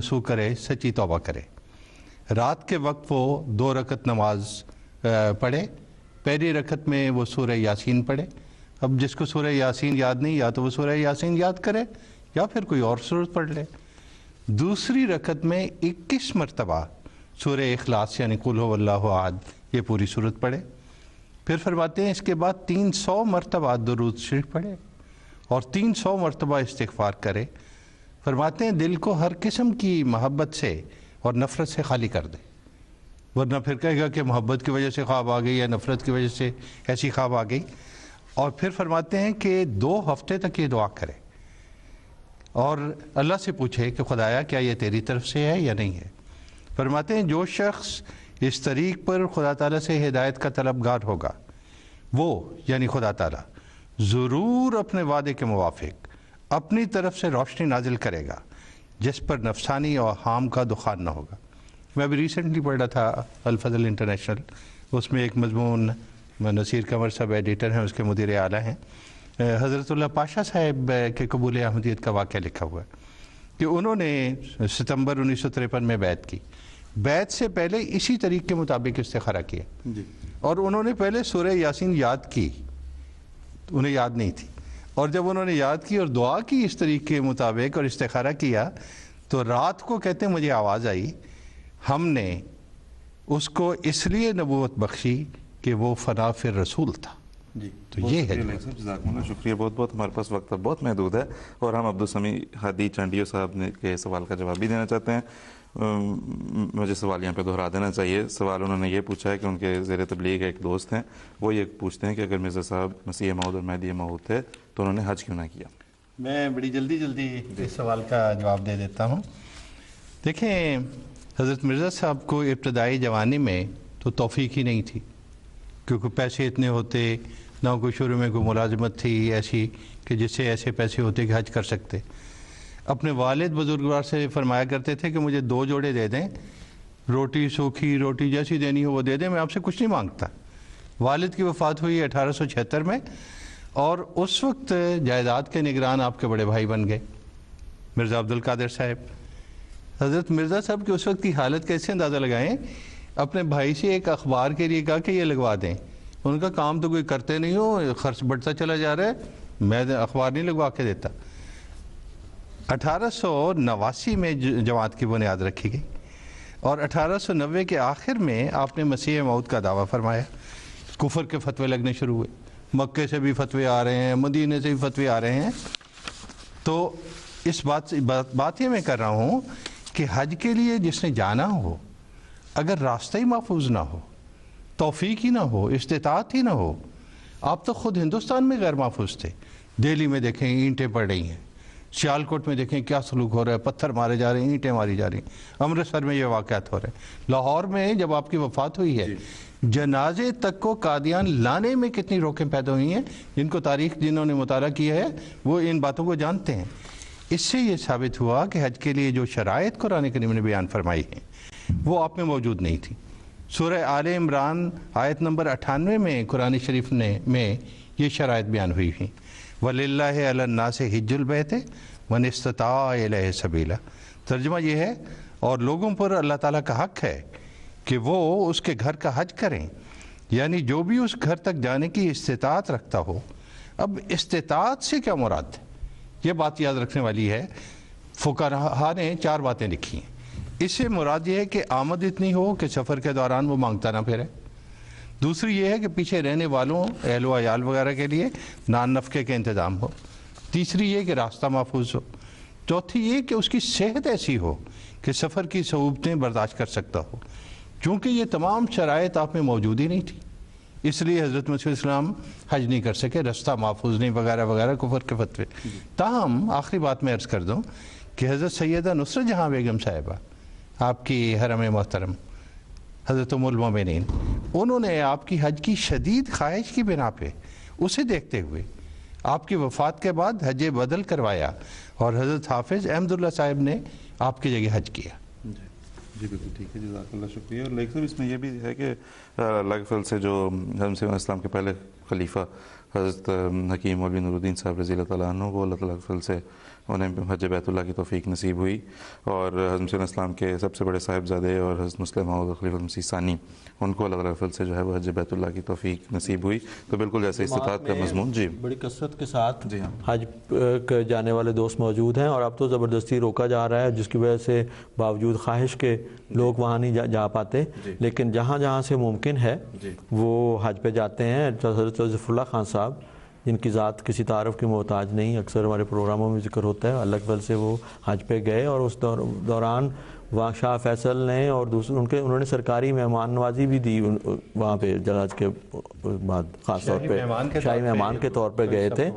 रसूल करे, सच्ची तौबा करे। रात के वक्त वो 2 रकत नमाज पढ़े। पहली रकत में वो सूरह यासीन पढ़े। अब जिसको सूरह यासीन याद नहीं, या तो वो सूरह यासीन याद करे या फिर कोई और सूरत पढ़ ले। दूसरी रकत में 21 मरतबा सूरह इखलास यानी कुल हुवल्लाहु अहद ये पूरी सूरत पढ़े। फिर फरमाते हैं इसके बाद 300 मरतबा दुरूद शरीफ पढ़े और 300 मरतबा इस्तिग़फ़ार करे। फरमाते हैं दिल को हर किस्म की मोहब्बत से और नफ़रत से खाली कर दे, वरना फिर कहेगा कि मोहब्बत की वजह से ख्वाब आ गई या नफ़रत की वजह से ऐसी ख्वाब आ गई। और फिर फरमाते हैं कि 2 हफ्ते तक ये दुआ करे और अल्लाह से पूछे कि खुदाया क्या ये तेरी तरफ से है या नहीं है। फरमाते हैं जो शख्स इस तरीक़ पर खुदा ताला से हिदायत का तलबगार होगा वो यानी खुदा ताला ज़रूर अपने वादे के मुवाफिक अपनी तरफ से रोशनी नाजिल करेगा जिस पर नफसानी और हाम का दुखान न होगा। मैं अभी रिसेंटली पढ़ रहा था अल-फज़ल इंटरनेशनल, उसमें एक मज़मून नसीर कंवर साहब एडिटर हैं, उसके मुदीर आला हैं, हज़रतुल्लाह पाशा साहब के कबूल अहमदियत का वाक़या लिखा हुआ है कि उन्होंने सितंबर 1953 में बैत की। बैत से पहले इसी तरीक़े के मुताबिक इस्तिखारा किया और उन्होंने पहले सूरह यासीन याद की, उन्हें याद नहीं थी, और जब उन्होंने याद की और दुआ की इस तरीके के मुताबिक और इस्तिखारा किया तो रात को कहते हैं मुझे आवाज़ आई, हमने उसको इसलिए नबूवत बख्शी कि वो फना फिर रसूल था। जी तो ये है। जज़ाकुमुल्लाह, शुक्रिया बहुत बहुत। हमारे पास वक्त बहुत महदूद है और हम अब्दुल समी हादी चंडियो साहब ने के सवाल का जवाब भी देना चाहते हैं। मुझे सवाल यहाँ पे दोहरा देना चाहिए। सवाल उन्होंने ये पूछा है कि उनके ज़ेर तबलीग एक दोस्त हैं, वो ये पूछते हैं कि अगर मिर्ज़ा साहब मसीह मौद और महदी मौद थे तो उन्होंने हज क्यों ना किया। मैं बड़ी जल्दी इस सवाल का जवाब दे देता हूँ। देखें, हज़रत मिर्ज़ा साहब को इब्तदाई जवानी में तो तौफ़ीक ही नहीं थी, क्योंकि पैसे इतने होते ना, कोई शुरू में कोई मुलाजमत थी ऐसी कि जिससे ऐसे पैसे होते कि हज कर सकते। अपने वालिद बुजुर्गवार से फरमाया करते थे कि मुझे 2 जोड़े दे दें, रोटी सूखी रोटी जैसी देनी हो वो दे दें, मैं आपसे कुछ नहीं मांगता। वालिद की वफ़ात हुई 1876 में और उस वक्त जायदाद के निगरान आपके बड़े भाई बन गए मिर्ज़ा अब्दुल कादिर साहब। हज़रत मिर्ज़ा साहब की उस वक्त की हालत कैसे अंदाज़ा लगाएं, अपने भाई से एक अखबार के लिए कहा कि ये लगवा दें। उनका काम तो कोई करते नहीं हो, खर्च बढ़ता चला जा रहा है, मैं अखबार नहीं लगवा के देता। 1889 में जमात की बुनियाद रखी गई और 1890 के आखिर में आपने मसीह मौत का दावा फरमाया। कुफर के फतवे लगने शुरू हुए, मक्के से भी फतवे आ रहे हैं, मदीने से भी फतवे आ रहे हैं। तो इस बात ये मैं कर रहा हूँ कि हज के लिए जिसने जाना हो, अगर रास्ता ही महफूज ना हो, तौफीक ही ना हो, इस्तिताअत ही ना हो, आप तो ख़ुद हिंदुस्तान में गैर महफूज थे। दिल्ली में देखें ईंटें पड़ रही हैं, सियालकोट में देखें क्या सलूक हो रहा है, पत्थर मारे जा रहे हैं, ईंटें मारी जा रही हैं, अमृतसर में ये वाक़यात हो रहे हैं, लाहौर में जब आपकी वफ़ात हुई है जनाजे तक को कादियान लाने में कितनी रोकें पैदा हुई हैं। जिनको तारीख़ जिन्होंने मुताला किया है वो इन बातों को जानते हैं। इससे ये साबित हुआ कि हज के लिए जो शराइत कुरान करीम ने बयान फरमाई है वो आप में मौजूद नहीं थी। सूरह आले इमरान आयत नंबर 98 में कुरान शरीफ में ये शराइत बयान हुई थी, वलिल्लाहि अलन्नासि हिज्जुल बैत मन इस्तताअ इलैहि सबीला। तर्जुमा ये है, और लोगों पर अल्लाह ताला का हक है कि वो उसके घर का हज करें, यानी जो भी उस घर तक जाने की इस्तिताअत रखता हो। अब इस्तिताअत से क्या मुराद है, ये बात याद रखने वाली है। फुक़हा ने 4 बातें लिखी हैं। इससे मुराद ये है कि आमद इतनी हो कि सफ़र के दौरान वो मांगता ना फिरे। दूसरी ये है कि पीछे रहने वालों अहल व अयाल वगैरह के लिए नान नफ़क़े के इंतज़ाम हो। तीसरी ये कि रास्ता महफूज हो। चौथी ये कि उसकी सेहत ऐसी हो कि सफ़र की सऊबतें बर्दाश्त कर सकता हो। चूँकि ये तमाम शराइत आप में मौजूद ही नहीं थी, इसलिए हज़रत मसीह इस्लाम हज नहीं कर सके, रास्ता महफूज नहीं वगैरह वगैरह कुफर के फतवे। ताहम आखिरी बात मैं अर्ज़ कर दूँ कि हज़रत सैयदा नुसरत जहाँ बेगम साहिबा आपकी हरम मोहतरम हज़रत उम्मुल मोमिनीन, उन्होंने आपकी हज की शदीद ख्वाहिश की बिना पे उसे देखते हुए आपकी वफ़ात के बाद हज बदल करवाया और हज़रत हाफिज़ अहमदुल्ला साहिब ने आपकी जगह हज किया। जी बिल्कुल ठीक है, जज़ाकल्लाह शुक्रिया। और लाइक साहब इसमें यह भी है कि अल्लाह के फज़ल से जो हज़रत इस्लाम के पहले खलीफा हज़रत हकीम मौलवी नूरुद्दीन साहब रज़ी अल्लाह तआला अन्हु, वो अल्लाह ताला के फज़ल से उन्हें हज बैतुल्लाह की तौफीक नसीब हुई, और हज़रत मसीह इस्लाम के सबसे बड़े साहिबजादे और हज़रत मुस्लिम मौऊद खलीफा मसीह सानी, उनको अल्लाह ताला के फज़ल से जो है वो हज बैतुल्लाह की तौफीक नसीब हुई। तो बिल्कुल जैसे इस्तिताअत का मज़मून जी बड़ी कसरत के साथ जी हाँ हज के जाने वाले दोस्त मौजूद हैं, और अब तो ज़बरदस्ती रोका जा रहा है, जिसकी वजह से बावजूद ख्वाहिश के लोग वहाँ नहीं जा पाते, लेकिन जहाँ जहाँ से मुमकिन है वो हज पे जाते हैं। हज़रत ज़फ़रुल्लाह खान साहब, जिनकी ज़ात किसी तारफ़ की मोहताज नहीं, अक्सर हमारे प्रोग्रामों में जिक्र होता है, अल्लाह के फज़ल से वो हज पे गए, और उस दौरान वहाँ शाह फैसल ने और दूसरे उन्होंने सरकारी मेहमान नवाजी भी दी वहाँ पे जहाज़ के बाद, ख़ास तौर पे शाही मेहमान के तौर पे गए थे।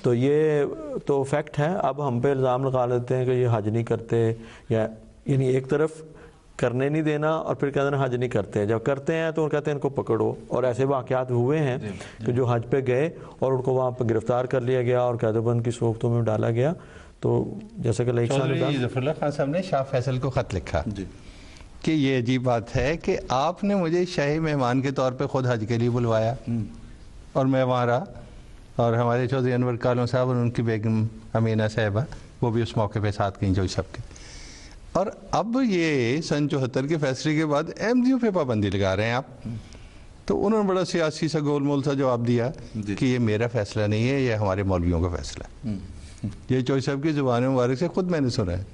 तो ये तो फैक्ट है। अब हम पे इल्ज़ाम लगा लेते हैं कि ये हज नहीं करते, या यानी एक तरफ करने नहीं देना और फिर कहते हैं हज नहीं करते, जब करते हैं तो कहते हैं इनको पकड़ो। और ऐसे वाक़यात हुए हैं कि जो हज पे गए और उनको वहाँ पर गिरफ़्तार कर लिया गया और कैदबंद की सोख्तों में डाला गया। तो जैसे कि ज़फ़रुल्लाह खान साहब ने शाह फैसल को ख़त लिखा कि ये अजीब बात है कि आपने मुझे शाही मेहमान के तौर पे ख़ुद हज के लिए बुलवाया और मैं वहाँ रहा, और हमारे चौधरी अनवर कालों साहब और उनकी बेगम अमीना साहिबा वो भी उस मौके पे साथ गई जो सबके। और अब ये सन 74 के फैसले के बाद अहमदियों पे पाबंदी लगा रहे हैं आप। तो उन्होंने बड़ा सियासी सा गोलमोल सा जवाब दिया कि ये मेरा फैसला नहीं है, ये हमारे मौलवियों का फैसला है। ये चौधरी साहब की ज़ुबान मुबारक से खुद मैंने सुना है।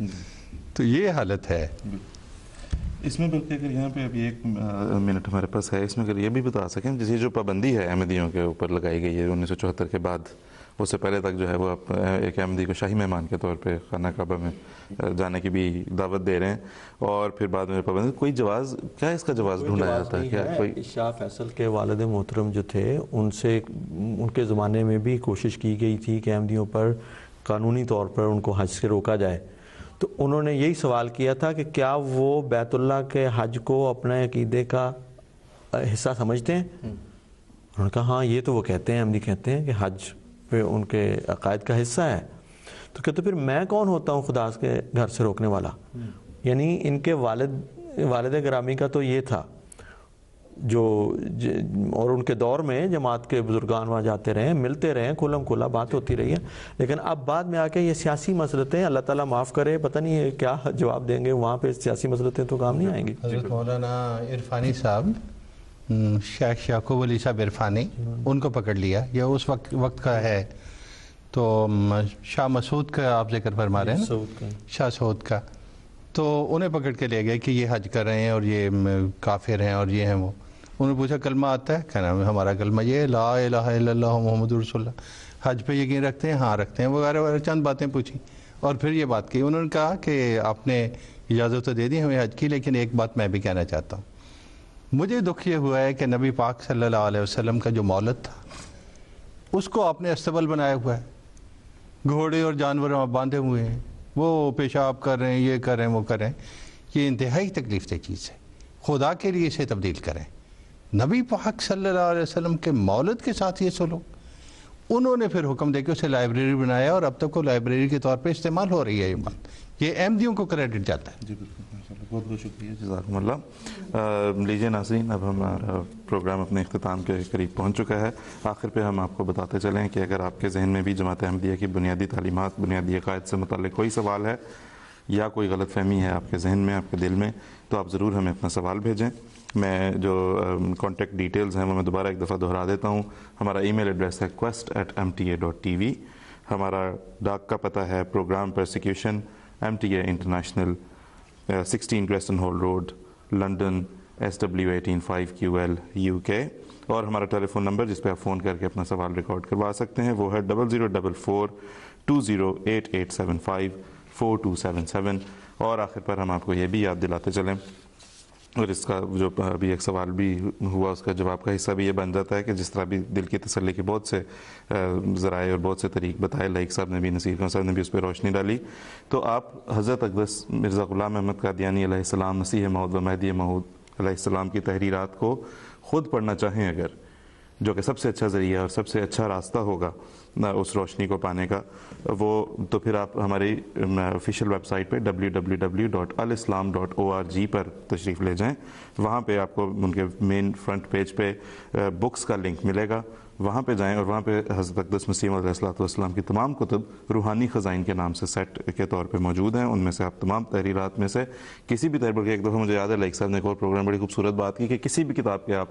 तो ये हालत है इसमें। बल्कि अगर यहाँ पे अभी 1 मिनट हमारे पास है, इसमें अगर ये भी बता सकें, जैसे जो पाबंदी है अहमदियों के ऊपर लगाई गई है 1974 के बाद, उससे पहले तक जो है वो आप एक अहमदी को शाही मेहमान के तौर पे खाना काबा में जाने की भी दावत दे रहे हैं, और फिर बाद में पाबंदी, कोई जवाज़ क्या इसका जवाज़ ढूंढा जाता है क्या? कोई शाह फैसल के वालिद मोहतरम जो थे, उनसे उनके ज़माने में भी कोशिश की गई थी कि अहमदियों पर कानूनी तौर पर उनको हज से रोका जाए। तो उन्होंने यही सवाल किया था कि क्या वो बैतुल्लाह के हज को अपने अकीदे का हिस्सा समझते हैं? उन्होंने कहा हाँ, ये तो वो कहते हैं, अहमदी कहते हैं कि हज पे उनके अकायद का हिस्सा है। तो कहते फिर मैं कौन होता हूँ खुदा के घर से रोकने वाला? यानी इनके वालिद गिरामी का तो ये था और उनके दौर में जमात के बुजुर्गान वहाँ जाते रहे, मिलते रहे, खुलम खुला बात होती रही है। लेकिन अब बाद में आके ये सियासी मसलतें, अल्लाह ताला माफ़ करे, पता नहीं है क्या जवाब देंगे, वहाँ पे सियासी मसलतें तो काम नहीं आएंगी। हज़रत मौलाना इरफानी साहब, शेख याकूब अली साहब इरफानी, उनको पकड़ लिया, यह उस वक्त का है। तो शाह मसूद का आप जिक्र फरमा रहे हैं ना, शाह सऊद का, तो उन्हें पकड़ के ले गए कि ये हज कर रहे हैं और ये काफिर हैं और ये हैं वो। उन्होंने पूछा कलमा आता है? कहना हमारा कलमा ये ला इलाहा इल्लल्लाह मुहम्मदुर रसूलुल्लाह। हज पे यकीन रखते हैं? हाँ रखते हैं, वगैरह वगैरह चंद बातें पूछी और फिर ये बात की। उन्होंने कहा कि आपने इजाज़त तो दे दी हमें हज की, लेकिन एक बात मैं भी कहना चाहता हूँ। मुझे दुख ये हुआ है कि नबी पाक सल्लल्लाहु अलैहि वसल्लम का जो मौलद था उसको आपने अस्तबल बनाया हुआ है, घोड़े और जानवर बांधे हुए हैं, वो पेशाब कर रहे हैं, ये कर रहे हैं, वो कर रहे हैं। ये इंतहाई तकलीफ दह चीज़ है, खुदा के लिए इसे तब्दील करें। नबी पाक सल्लल्लाहु अलैहि वसल्लम के मौलद के साथ ये सुलूक, उन्होंने फिर हुक्म देकर उसे लाइब्रेरी बनाया और अब तक वो लाइब्रेरी के तौर पे इस्तेमाल हो रही है। ये बात, ये अहमदियों को क्रेडिट जाता है। जी बिल्कुल, बहुत बहुत शुक्रिया, जज़ाकुमुल्लाह। लीजिए नाज़रीन, अब हमारा प्रोग्राम अपने इख्तिताम के करीब पहुँच चुका है। आखिर पे हम आपको बताते चलें कि अगर आपके जहन में भी जमात अहमदिया की बुनियादी तालीमात, बुनियादी अकायद से मुताल्लिक़ कोई सवाल है या कोई गलत फहमी है आपके जहन में, आपके दिल में, तो आप ज़रूर हमें अपना सवाल भेजें। मैं जो कॉन्टेक्ट डिटेल्स हैं वो मैं दोबारा एक दफ़ा दोहरा देता हूँ। हमारा ईमेल एड्रेस है quest@mta.tv। हमारा डाक का पता है programme persecution, MTA international, 16 Creston hall road, London, SW185QL UK। और हमारा टेलीफोन नंबर जिस पे आप फ़ोन करके अपना सवाल रिकॉर्ड करवा सकते हैं वो है 0044 208875 4277। और आखिर पर हम आपको ये भी याद दिलाते चलें, और इसका जो अभी एक सवाल भी हुआ उसका जवाब का हिस्सा भी ये बन जाता है कि जिस तरह भी दिल की तसल्ली के बहुत से ज़राए और बहुत से तरीक़ बताए, लाइक साहब ने भी, नसीर खान साहब ने भी उस पर रोशनी डाली, तो आप हज़रत अक़दस मिर्ज़ा ग़ुलाम अहमद क़ादियानी अलैहिस्सलाम, मसीह मौऊद व महदी मौऊद अलैहिस्सलाम की तहरीरात को ख़ुद पढ़ना चाहें अगर, जो कि सबसे अच्छा ज़रिया और सबसे अच्छा रास्ता होगा उस रोशनी को पाने का, वो तो फिर आप हमारी ऑफिशियल वेबसाइट पे www.alislam.org पर तशरीफ़ ले जाएं। वहाँ पे आपको उनके मेन फ्रंट पेज पे बुक्स का लिंक मिलेगा وہاں پہ جائیں اور وہاں پہ حضرت اقدس مسیح علیہ الصلوۃ والسلام کی تمام کتب روحانی خزائن کے نام سے سیٹ کے طور پہ موجود ہیں. ان میں سے آپ تمام تحریرات میں سے کسی بھی تحریر، ایک دفعہ مجھے یاد ہے لائق صاحب نے ایک اور پروگرام بڑی خوبصورت بات کی کہ کسی بھی کتاب کے آپ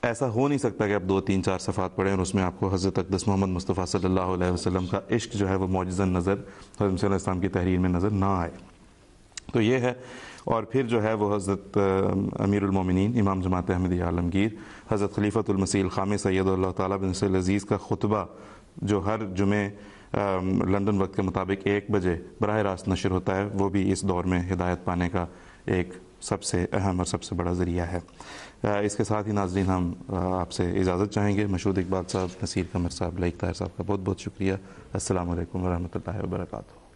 ایسا ہو نہیں سکتا کہ آپ 2 3 4 صفحات پڑھیں اور اس میں آپ کو حضرت اقدس محمد مصطفیٰ صلی اللہ علیہ وسلم کا عشق جو ہے وہ معجزاً نظر حضرت مسیح علیہ السلام کی تحریر میں نظر نہ آئے. تو یہ ہے. اور پھر جو ہے وہ حضرت امیر المومنین امام جماعت احمدیہ عالمگیر حضرت خلیفۃ المسیح الخامس سید اللہ تعالیٰ بن نصر العزیز کا خطبہ جو ہر جمعے لندن وقت کے مطابق 1 بجے براہ راست نشر ہوتا ہے، وہ بھی اس دور میں ہدایت پانے کا ایک سب سے اہم اور سب سے بڑا ذریعہ ہے. اس کے ساتھ ہی ناظرین ہم آپ سے اجازت چاہیں گے. مشہود اقبال صاحب، نصیر قمر صاحب، لائق طاہر صاحب کا بہت بہت شکریہ. السلام علیکم ورحمۃ اللہ وبرکاتہ.